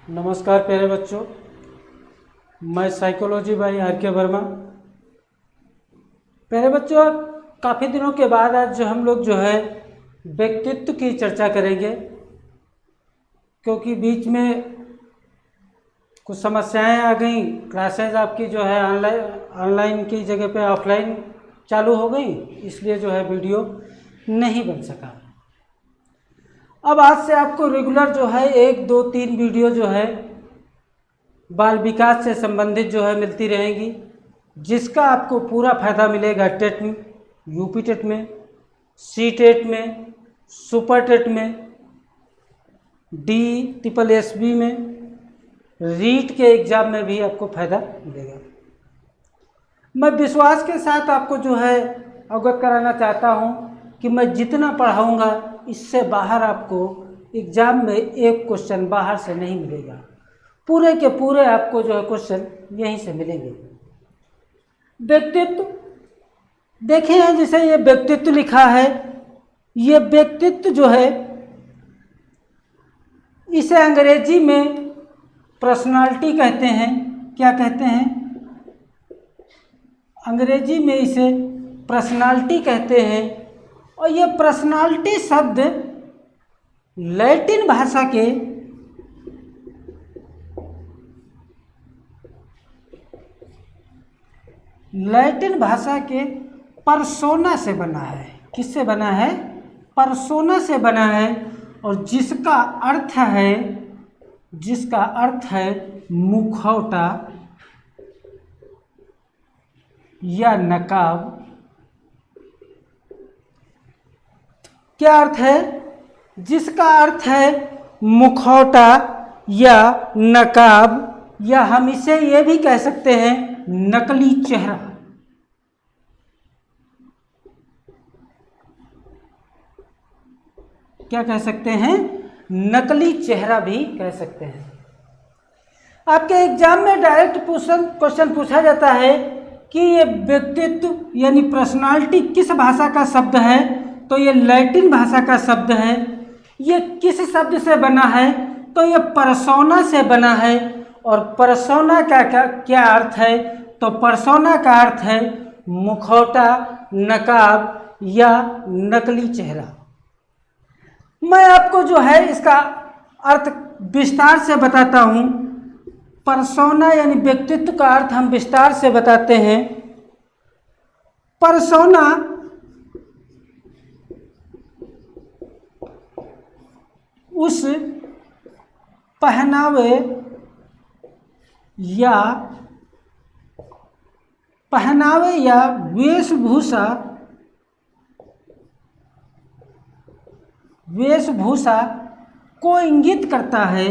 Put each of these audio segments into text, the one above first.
नमस्कार प्यारे बच्चों, मैं साइकोलॉजी बाई आर के वर्मा। प्यारे बच्चों, काफ़ी दिनों के बाद आज हम लोग व्यक्तित्व की चर्चा करेंगे, क्योंकि बीच में कुछ समस्याएं आ गई। क्लासेज आपकी ऑनलाइन की जगह पे ऑफलाइन चालू हो गई, इसलिए वीडियो नहीं बन सका। अब आज से आपको रेगुलर 1, 2, 3 वीडियो बाल विकास से संबंधित मिलती रहेंगी, जिसका आपको पूरा फायदा मिलेगा टेट में, यूपी टेट में, सी टेट में, सुपर टेट में, DSSB में, रीट के एग्ज़ाम में भी आपको फायदा मिलेगा। मैं विश्वास के साथ आपको अवगत कराना चाहता हूं कि मैं जितना पढ़ाऊंगा इससे बाहर आपको एग्ज़ाम में एक क्वेश्चन बाहर से नहीं मिलेगा। पूरे के पूरे आपको क्वेश्चन यहीं से मिलेंगे। व्यक्तित्व देखें हैं, जैसे ये व्यक्तित्व लिखा है, ये व्यक्तित्व इसे अंग्रेजी में पर्सनालिटी कहते हैं। क्या कहते हैं? अंग्रेजी में इसे पर्सनालिटी कहते हैं। और ये पर्सनालिटी शब्द लैटिन भाषा के पर्सोना से बना है। किससे बना है? पर्सोना से बना है, और जिसका अर्थ है मुखौटा या नकाब। क्या अर्थ है? जिसका अर्थ है मुखौटा या नकाब, या हम इसे ये भी कह सकते हैं नकली चेहरा। क्या कह सकते हैं? नकली चेहरा भी कह सकते हैं। आपके एग्जाम में डायरेक्ट क्वेश्चन पूछा जाता है कि ये व्यक्तित्व यानी पर्सनालिटी किस भाषा का शब्द है, तो ये लैटिन भाषा का शब्द है। ये किस शब्द से बना है, तो ये पर्सोना से बना है। और पर्सोना का क्या अर्थ है? तो पर्सोना का अर्थ है मुखौटा, नकाब या नकली चेहरा। मैं आपको इसका अर्थ विस्तार से बताता हूँ। पर्सोना यानी व्यक्तित्व का अर्थ हम विस्तार से बताते हैं। पर्सोना उस पहनावे या वेशभूषा को इंगित करता है।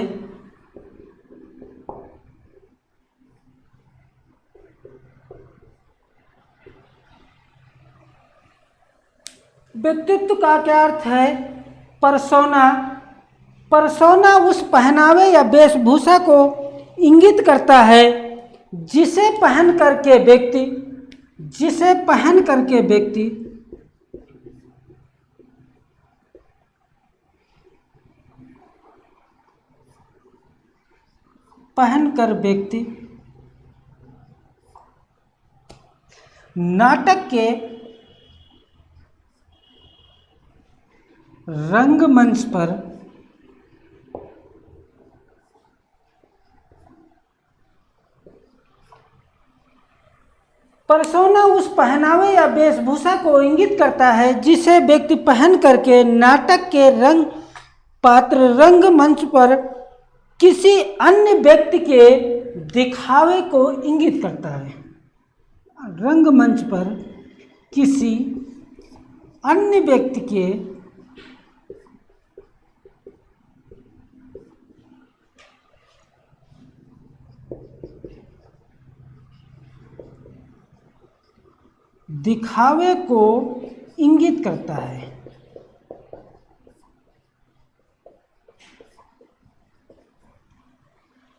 व्यक्तित्व का क्या अर्थ है? पर्सोना उस पहनावे या वेशभूषा को इंगित करता है जिसे पहन करके व्यक्ति नाटक के रंगमंच पर पर्सोना उस पहनावे या वेशभूषा को इंगित करता है जिसे व्यक्ति पहन करके नाटक के रंगमंच पर किसी अन्य व्यक्ति के दिखावे को इंगित करता है। रंगमंच पर किसी अन्य व्यक्ति के दिखावे को इंगित करता है।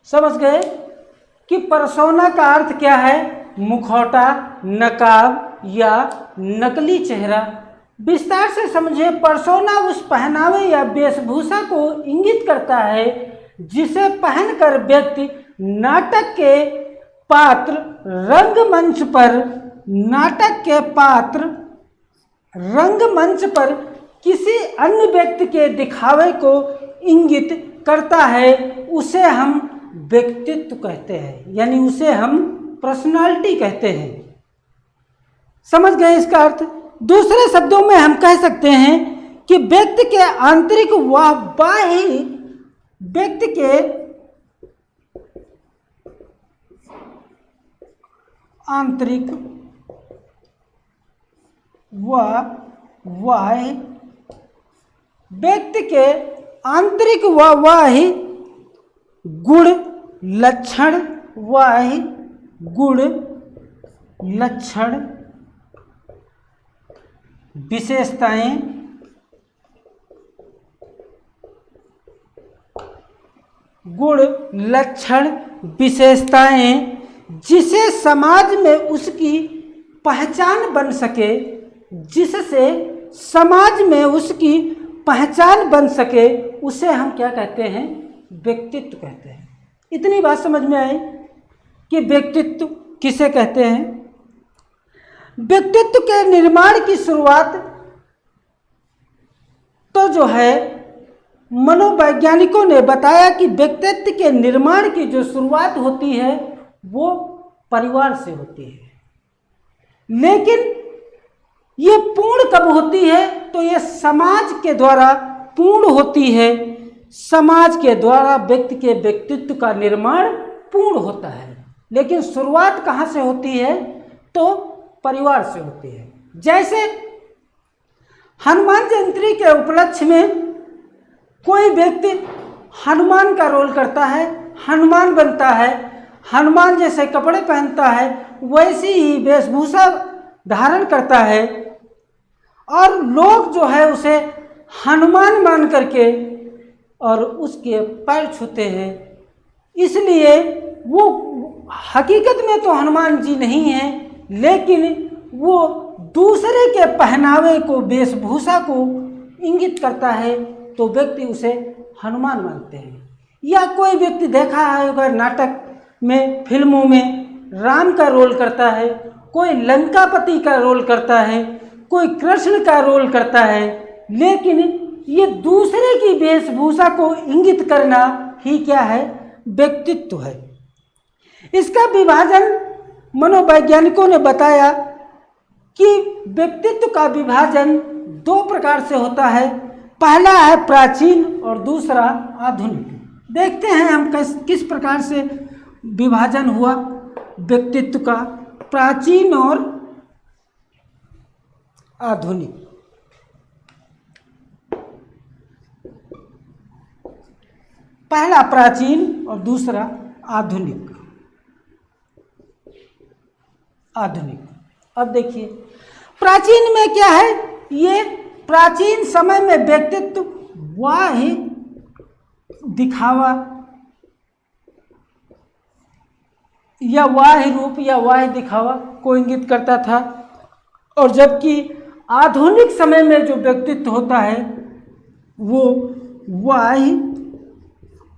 समझ गए कि पर्सोना का अर्थ क्या है? मुखौटा, नकाब या नकली चेहरा। विस्तार से समझे। पर्सोना उस पहनावे या वेशभूषा को इंगित करता है जिसे पहनकर व्यक्ति नाटक के पात्र रंगमंच पर किसी अन्य व्यक्ति के दिखावे को इंगित करता है, उसे हम व्यक्तित्व कहते हैं, यानी उसे हम पर्सनालिटी कहते हैं। समझ गए इसका अर्थ? दूसरे शब्दों में हम कह सकते हैं कि व्यक्ति के आंतरिक व बाह्य व्यक्ति के आंतरिक व बाह्य व्यक्ति के आंतरिक व बाह्य गुण लक्षण विशेषताएं जिसे समाज में उसकी पहचान बन सके, उसे हम क्या कहते हैं? व्यक्तित्व कहते हैं। इतनी बात समझ में आई कि व्यक्तित्व किसे कहते हैं। व्यक्तित्व के निर्माण की शुरुआत तो जो है, मनोवैज्ञानिकों ने बताया कि व्यक्तित्व के निर्माण की जो शुरुआत होती है वो परिवार से होती है, लेकिन ये पूर्ण कब होती है? तो ये समाज के द्वारा पूर्ण होती है। समाज के द्वारा व्यक्ति के व्यक्तित्व का निर्माण पूर्ण होता है, लेकिन शुरुआत कहाँ से होती है? तो परिवार से होती है। जैसे हनुमान जयंती के उपलक्ष्य में कोई व्यक्ति हनुमान का रोल करता है, हनुमान बनता है, हनुमान जैसे कपड़े पहनता है, वैसी ही वेशभूषा धारण करता है, और लोग जो है उसे हनुमान मान करके और उसके पैर छूते हैं। इसलिए वो हकीकत में तो हनुमान जी नहीं हैं, लेकिन वो दूसरे के पहनावे को, वेशभूषा को इंगित करता है, तो व्यक्ति उसे हनुमान मानते हैं। या कोई व्यक्ति देखा है अगर नाटक में, फिल्मों में राम का रोल करता है, कोई लंकापति का रोल करता है, कोई कृष्ण का रोल करता है, लेकिन ये दूसरे की वेशभूषा को इंगित करना ही क्या है? व्यक्तित्व है। इसका विभाजन मनोवैज्ञानिकों ने बताया कि व्यक्तित्व का विभाजन दो प्रकार से होता है। पहला है प्राचीन और दूसरा आधुनिक। देखते हैं हम किस प्रकार से विभाजन हुआ व्यक्तित्व का, प्राचीन और आधुनिक। पहला प्राचीन और दूसरा आधुनिक। अब देखिए प्राचीन में क्या है? ये प्राचीन समय में व्यक्तित्व बाह्य दिखावा या बाह्य रूप या बाह्य दिखावा को इंगित करता था, और जबकि आधुनिक समय में जो व्यक्तित्व होता है वो बाह्य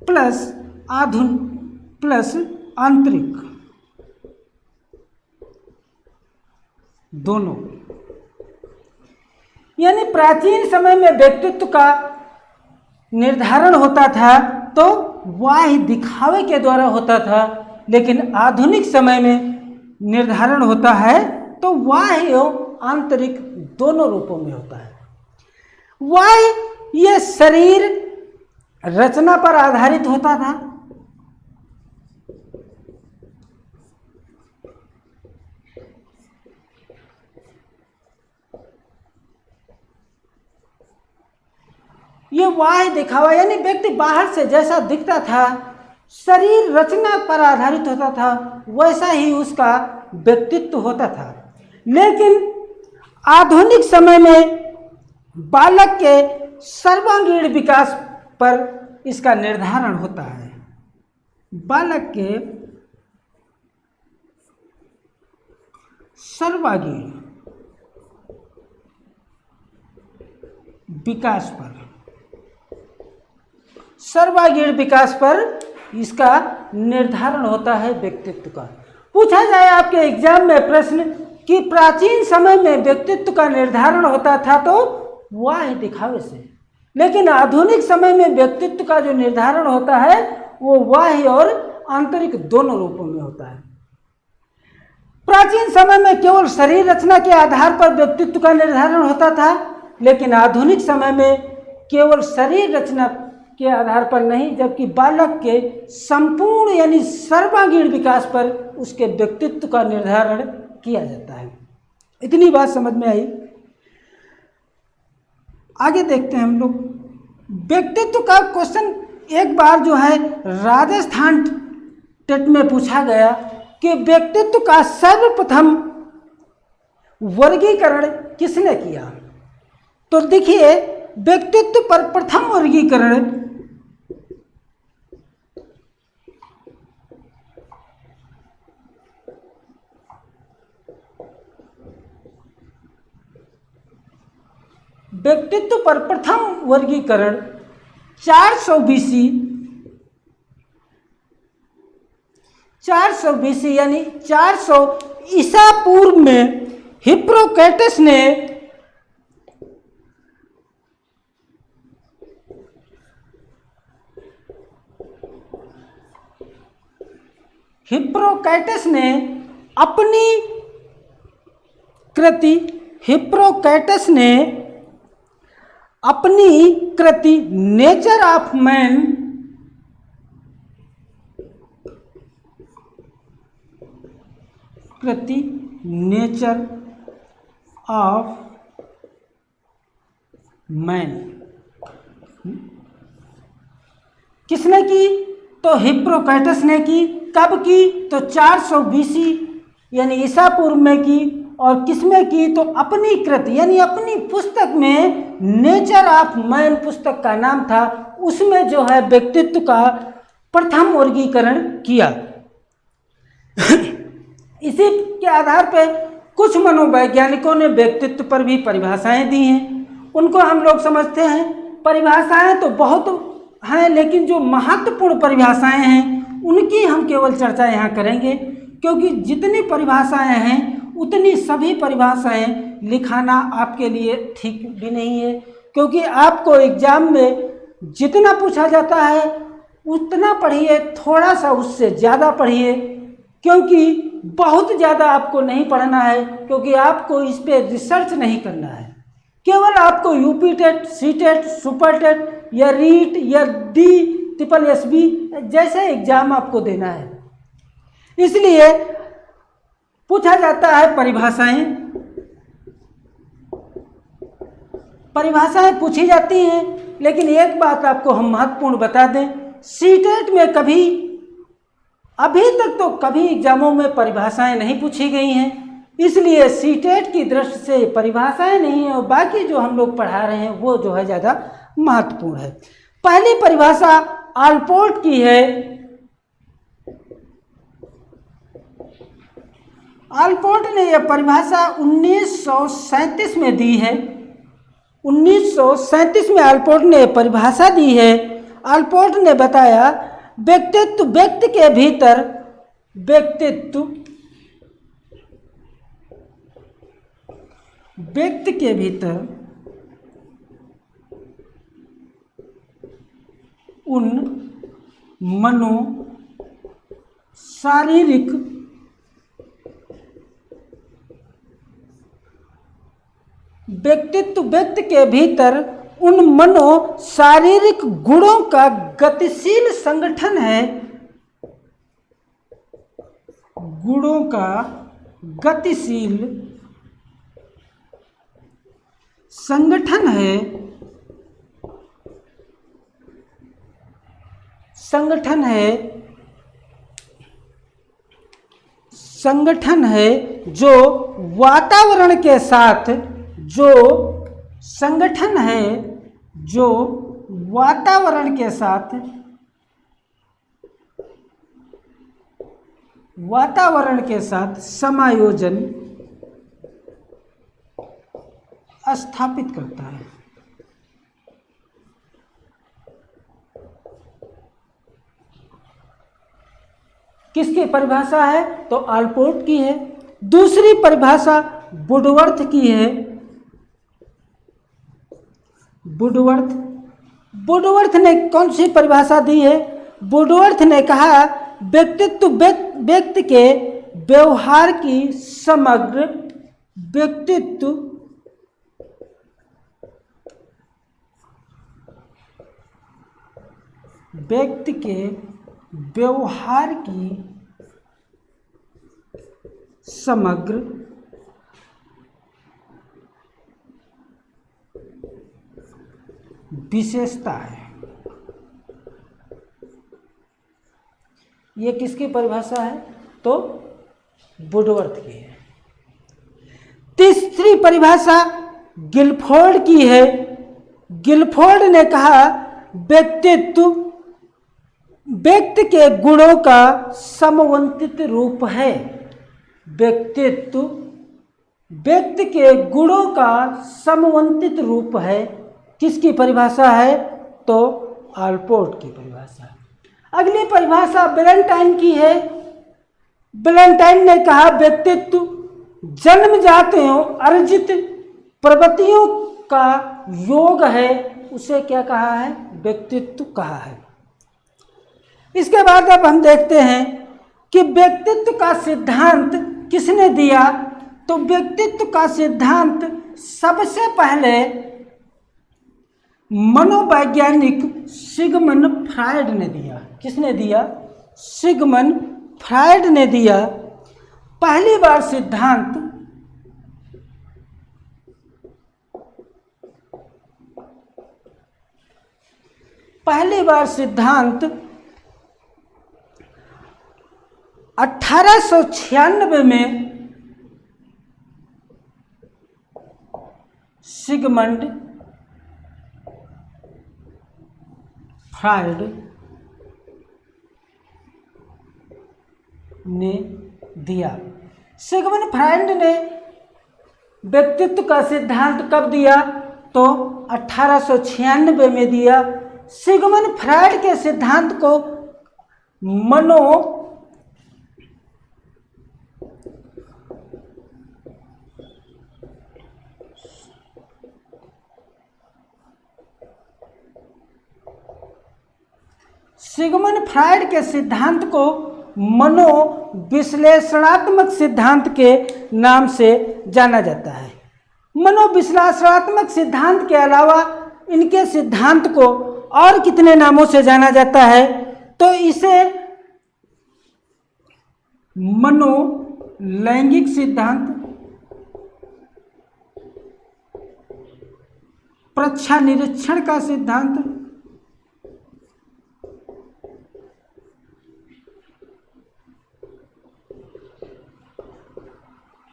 प्लस आंतरिक दोनों। यानी प्राचीन समय में व्यक्तित्व का निर्धारण होता था तो बाह्य दिखावे के द्वारा होता था, लेकिन आधुनिक समय में निर्धारण होता है तो बाह्य और आंतरिक दोनों रूपों में होता है। बाह्य ये शरीर रचना पर आधारित होता था, ये बाह्य दिखावा यानी व्यक्ति बाहर से जैसा दिखता था, शरीर रचना पर आधारित होता था, वैसा ही उसका व्यक्तित्व होता था। लेकिन आधुनिक समय में बालक के सर्वांगीण विकास पर इसका निर्धारण होता है। बालक के सर्वांगीण विकास पर सर्वांगीण विकास पर इसका निर्धारण होता है व्यक्तित्व का। पूछा जाए आपके एग्जाम में प्रश्न कि प्राचीन समय में व्यक्तित्व का निर्धारण होता था तो वाह दिखावे से, लेकिन आधुनिक समय में व्यक्तित्व का जो निर्धारण होता है वो बाह्य और आंतरिक दोनों रूपों में होता है। प्राचीन समय में केवल शरीर रचना के आधार पर व्यक्तित्व का निर्धारण होता था, लेकिन आधुनिक समय में केवल शरीर रचना के आधार पर नहीं, जबकि बालक के संपूर्ण यानी सर्वांगीण विकास पर उसके व्यक्तित्व का निर्धारण किया जाता है। इतनी बात समझ में आई। आगे देखते हैं हम लोग। व्यक्तित्व का क्वेश्चन एक बार जो है राजस्थान टेट में पूछा गया कि व्यक्तित्व का सर्वप्रथम वर्गीकरण किसने किया। तो देखिए, व्यक्तित्व पर प्रथम वर्गीकरण व्यक्तित्व पर प्रथम वर्गीकरण 400 BC यानी 400 ईसा पूर्व में हिप्पोक्रेटस ने अपनी कृति नेचर ऑफ मैन किसने की? तो हिप्पोक्रेटस ने की। कब की? तो 400 BC यानी ईसा पूर्व में की। और किसमें की? तो अपनी कृति यानी अपनी पुस्तक में, नेचर ऑफ मैन पुस्तक का नाम था, उसमें जो है व्यक्तित्व का प्रथम वर्गीकरण किया। इसी के आधार पर कुछ मनोवैज्ञानिकों ने व्यक्तित्व पर भी परिभाषाएं दी हैं, उनको हम लोग समझते हैं। परिभाषाएं तो बहुत हैं, लेकिन जो महत्वपूर्ण परिभाषाएं हैं उनकी हम केवल चर्चा यहाँ करेंगे, क्योंकि जितनी परिभाषाएं हैं उतनी सभी परिभाषाएं लिखाना आपके लिए ठीक भी नहीं है, क्योंकि आपको एग्जाम में जितना पूछा जाता है उतना पढ़िए, थोड़ा सा उससे ज़्यादा पढ़िए, क्योंकि बहुत ज़्यादा आपको नहीं पढ़ना है, क्योंकि आपको इस पर रिसर्च नहीं करना है। केवल आपको UP TET, CTET, super TET या रीट या DSSB जैसे एग्जाम आपको देना है। इसलिए पूछा जाता है परिभाषाएं पूछी जाती हैं, लेकिन एक बात आपको हम महत्वपूर्ण बता दें, सीटेट में कभी, अभी तक तो कभी एग्जामों में परिभाषाएं नहीं पूछी गई हैं, इसलिए सीटेट की दृष्टि से परिभाषाएं नहीं है, और बाकी जो हम लोग पढ़ा रहे हैं वो जो है ज़्यादा महत्वपूर्ण है। पहली परिभाषा आलपोर्ट की है। आलपोर्ट ने यह परिभाषा 1937 में दी है। 1937 में आलपोर्ट ने परिभाषा दी है। आलपोर्ट ने बताया, व्यक्तित्व व्यक्ति के भीतर उन मनो शारीरिक व्यक्तित्व व्यक्ति के भीतर उन मनो शारीरिक गुणों का गतिशील संगठन है, गुणों का गतिशील संगठन है, संगठन है जो वातावरण के साथ, जो संगठन है जो वातावरण के साथ समायोजन स्थापित करता है। किसकी परिभाषा है? तो आलपोर्ट की है। दूसरी परिभाषा वुडवर्थ की है। वुडवर्थ ने कौन सी परिभाषा दी है? वुडवर्थ ने कहा व्यक्तित्व व्यक्ति के व्यवहार की समग्र व्यक्ति के व्यवहार की समग्र विशेषता है। ये किसकी परिभाषा है? तो वुडवर्थ की है। तीसरी परिभाषा गिलफोर्ड की है। गिलफोर्ड ने कहा व्यक्तित्व व्यक्ति के गुणों का समवंतित रूप है। व्यक्तित्व व्यक्ति के गुणों का समवंतित रूप है। किसकी परिभाषा है? तो आलपोर्ट की परिभाषा है। अगली परिभाषा बैलेंटाइन की है। बैलेंटाइन ने कहा व्यक्तित्व जन्मजात एवं अर्जित प्रवृत्तियों का योग है। उसे क्या कहा है? व्यक्तित्व कहा है। इसके बाद अब हम देखते हैं कि व्यक्तित्व का सिद्धांत किसने दिया? तो व्यक्तित्व का सिद्धांत सबसे पहले मनोवैज्ञानिक सिगमंड फ्रायड ने दिया। किसने दिया? सिगमंड फ्रायड ने दिया। पहली बार सिद्धांत पहली बार सिद्धांत 1896 में सिगमंड फ्रायड ने दिया। सिगमंड फ्रायड ने व्यक्तित्व का सिद्धांत कब दिया? तो 1896 में दिया। सिगमंड फ्रायड के सिद्धांत को सिगमंड फ्रायड के सिद्धांत को मनोविश्लेषणात्मक सिद्धांत के नाम से जाना जाता है। मनोविश्लेषणात्मक सिद्धांत के अलावा इनके सिद्धांत को और कितने नामों से जाना जाता है? तो इसे मनोलैंगिक सिद्धांत, प्रच्छा निरीक्षण का सिद्धांत,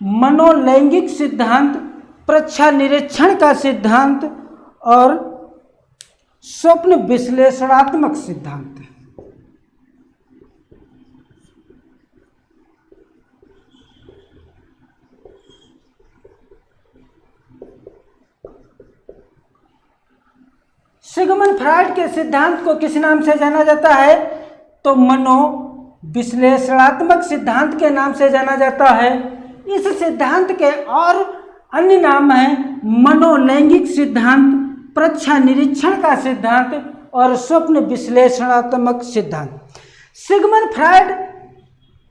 मनोलैंगिक सिद्धांत, प्रच्छा निरीक्षण का सिद्धांत और स्वप्न विश्लेषणात्मक सिद्धांत। सिगमंड फ्रायड के सिद्धांत को किस नाम से जाना जाता है? तो मनोविश्लेषणात्मक सिद्धांत के नाम से जाना जाता है। इस सिद्धांत के और अन्य नाम हैं मनोलैंगिक सिद्धांत, प्रच्छा निरीक्षण का सिद्धांत और स्वप्न विश्लेषणात्मक सिद्धांत। सिगमंड फ्रायड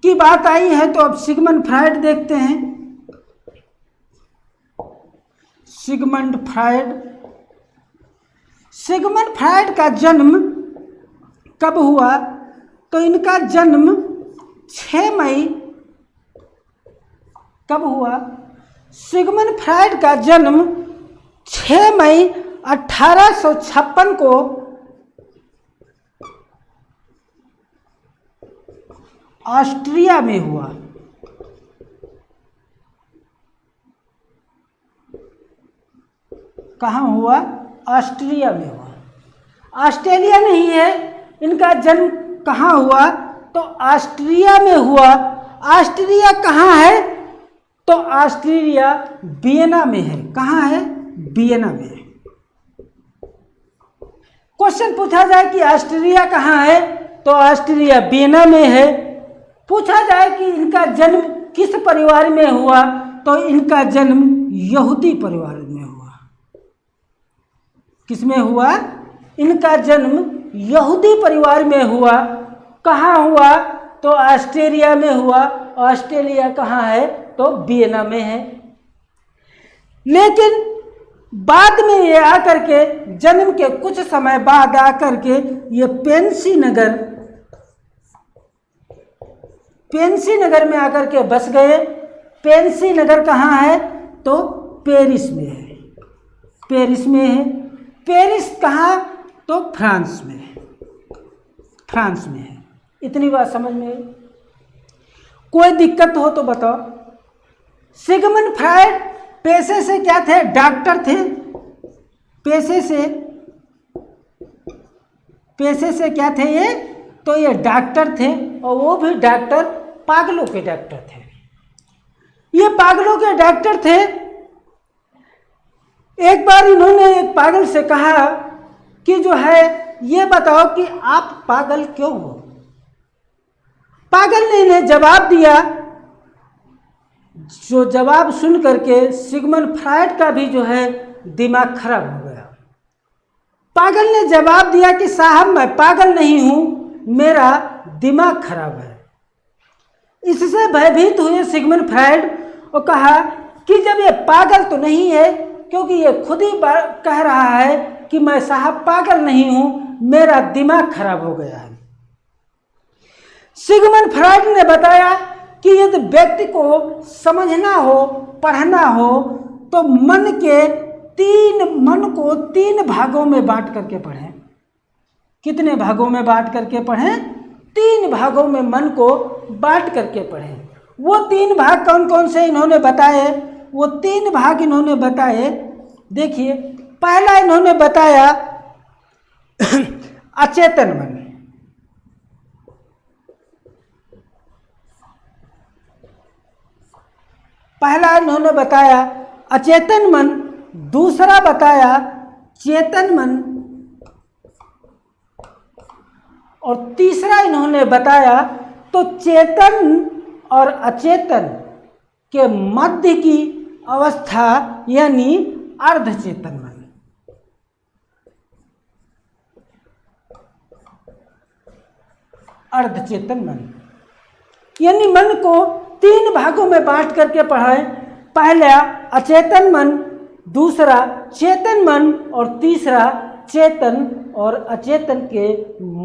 की बात आई है तो अब सिगमंड फ्रायड देखते हैं। सिगमंड फ्रायड का जन्म कब हुआ? तो इनका जन्म 6 मई कब हुआ? सिगमंड फ्रायड का जन्म 6 मई 1856 को ऑस्ट्रिया में हुआ। कहाँ हुआ? ऑस्ट्रिया में हुआ। ऑस्ट्रेलिया नहीं है। इनका जन्म कहाँ हुआ? तो ऑस्ट्रिया में हुआ। ऑस्ट्रिया कहाँ है? तो ऑस्ट्रिया वियना में है। कहाँ है? वियना में है। क्वेश्चन पूछा जाए कि ऑस्ट्रिया कहाँ है? तो ऑस्ट्रिया वियना में है। पूछा जाए कि इनका जन्म किस परिवार में हुआ, तो इनका जन्म यहूदी परिवार में हुआ। किसमें हुआ? इनका जन्म यहूदी परिवार में हुआ। कहाँ हुआ? तो ऑस्ट्रेलिया में हुआ। ऑस्ट्रेलिया कहाँ है? तो वियना में है। लेकिन बाद में ये आकर के, जन्म के कुछ समय बाद आकर के ये पेंसी नगर में आकर के बस गए। पेंसी नगर कहाँ है? तो पेरिस में है। पेरिस में है। पेरिस कहाँ? तो फ्रांस में है। फ्रांस में है। इतनी बात समझ में आई? कोई दिक्कत हो तो बताओ। सिगमंड फ्रायड पेशे से क्या थे? डॉक्टर थे। पेशे से क्या थे ये? तो ये डॉक्टर थे, और वो भी डॉक्टर पागलों के डॉक्टर थे। ये पागलों के डॉक्टर थे। एक बार इन्होंने एक पागल से कहा कि जो है ये बताओ कि आप पागल क्यों हो? पागल ने इन्हें जवाब दिया, जो जवाब सुन करके सिगमंड फ्रायड का भी जो है दिमाग खराब हो गया। पागल ने जवाब दिया कि साहब मैं पागल नहीं हूं, मेरा दिमाग खराब है। इससे भयभीत हुए सिगमंड फ्रायड और कहा कि जब ये पागल तो नहीं है, क्योंकि ये खुद ही कह रहा है कि मैं साहब पागल नहीं हूं, मेरा दिमाग खराब हो गया है। सिगमंड फ्रायड ने बताया कि यदि व्यक्ति को समझना हो, पढ़ना हो, तो मन को तीन भागों में बांट करके पढ़ें। कितने भागों में बांट करके पढ़ें? 3 भागों में मन को बांट करके पढ़ें। वो 3 भाग कौन कौन से इन्होंने बताए? वो 3 भाग इन्होंने बताए। देखिए, पहला इन्होंने बताया अचेतन मन। पहला इन्होंने बताया अचेतन मन, दूसरा बताया चेतन मन, और तीसरा इन्होंने बताया तो चेतन और अचेतन के मध्य की अवस्था यानी अर्धचेतन मन। अर्धचेतन मन यानी मन को 3 भागों में बांट करके पढ़ाएं। पहला अचेतन मन, दूसरा चेतन मन, और तीसरा चेतन और अचेतन के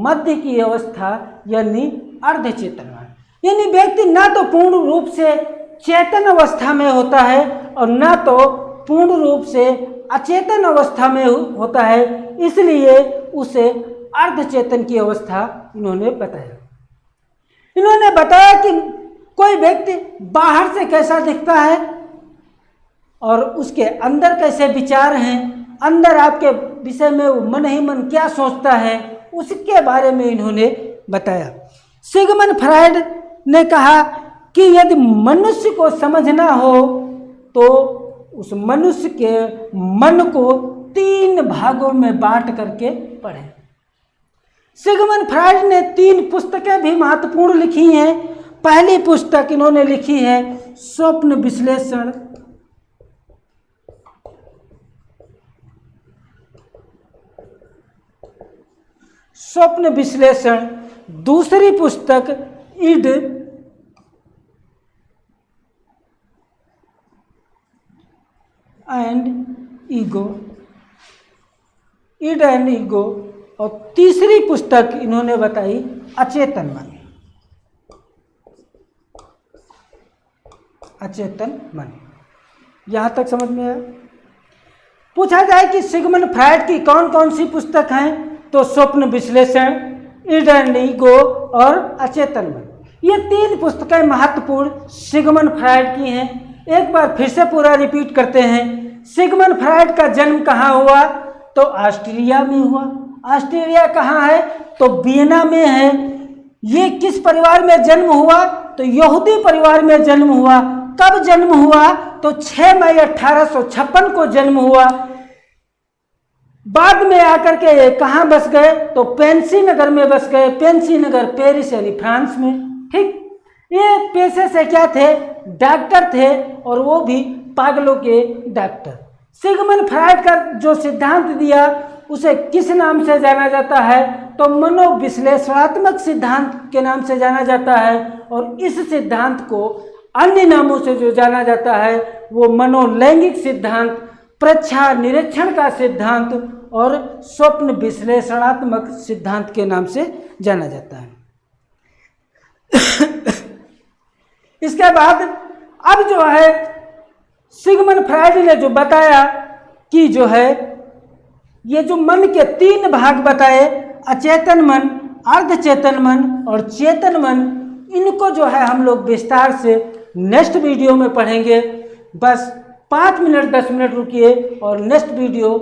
मध्य की अवस्था यानी अर्धचेतन मन। यानी व्यक्ति ना तो पूर्ण रूप से चेतन अवस्था में होता है और ना तो पूर्ण रूप से अचेतन अवस्था में होता है, इसलिए उसे अर्धचेतन की अवस्था इन्होंने बताया। इन्होंने बताया कि कोई व्यक्ति बाहर से कैसा दिखता है और उसके अंदर कैसे विचार हैं, अंदर आपके विषय में वो मन ही मन क्या सोचता है, उसके बारे में इन्होंने बताया। सिगमंड फ्रायड ने कहा कि यदि मनुष्य को समझना हो तो उस मनुष्य के मन को 3 भागों में बांट करके पढ़ें। सिगमंड फ्रायड ने 3 पुस्तकें भी महत्वपूर्ण लिखी हैं। पहली पुस्तक इन्होंने लिखी है स्वप्न विश्लेषण। स्वप्न विश्लेषण। दूसरी पुस्तक id and ego. Id and ego. और तीसरी पुस्तक इन्होंने बताई अचेतन मन। अचेतन मन। यहाँ तक समझ में आया? पूछा जाए कि सिगमंड फ्रायड की कौन कौन सी पुस्तक हैं, तो स्वप्न विश्लेषण, इड एंड ईगो और अचेतन मन। ये 3 पुस्तकें महत्वपूर्ण सिगमंड फ्रायड की हैं। एक बार फिर से पूरा रिपीट करते हैं। सिगमंड फ्रायड का जन्म कहाँ हुआ? तो ऑस्ट्रेलिया में हुआ। ऑस्ट्रेलिया कहाँ है? तो वियना में है। ये किस परिवार में जन्म हुआ? तो यहूदी परिवार में जन्म हुआ। कब जन्म हुआ? तो 6 मई 1856 को जन्म हुआ। बाद में आकर के ये कहाँ बस गए? तो पेंसी नगर में बस गए। पेंसी नगर पेरिस यानी फ्रांस में। ठीक, ये पेशे से क्या थे? डॉक्टर थे, और वो भी पागलों के डॉक्टर। सिगमंड फ्रायड का जो सिद्धांत दिया उसे किस नाम से जाना जाता है? तो मनोविश्लेषणात्मक सिद्धांत के नाम से जाना जाता है। और इस सिद्धांत को अन्य नामों से जो जाना जाता है वो मनोलैंगिक सिद्धांत, प्रच्छा निरीक्षण का सिद्धांत और स्वप्न विश्लेषणात्मक सिद्धांत के नाम से जाना जाता है। इसके बाद अब जो है सिगमंड फ्रायड ने जो बताया कि जो है ये जो मन के 3 भाग बताए, अचेतन मन, अर्धचेतन मन और चेतन मन, इनको जो है हम लोग विस्तार से नेक्स्ट वीडियो में पढ़ेंगे। बस 5 मिनट 10 मिनट रुकिए और नेक्स्ट वीडियो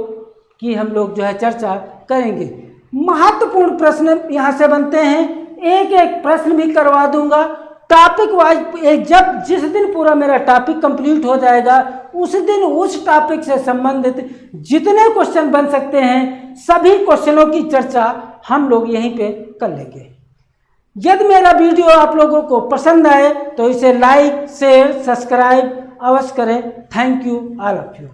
की हम लोग जो है चर्चा करेंगे। महत्वपूर्ण प्रश्न यहाँ से बनते हैं, एक एक प्रश्न भी करवा दूंगा टॉपिक वाइज। जब जिस दिन पूरा मेरा टॉपिक कंप्लीट हो जाएगा उस दिन उस टॉपिक से संबंधित जितने क्वेश्चन बन सकते हैं सभी क्वेश्चनों की चर्चा हम लोग यहीं पे कर लेंगे। यदि मेरा वीडियो आप लोगों को पसंद आए तो इसे लाइक, शेयर, सब्सक्राइब अवश्य करें। Thank you all of you.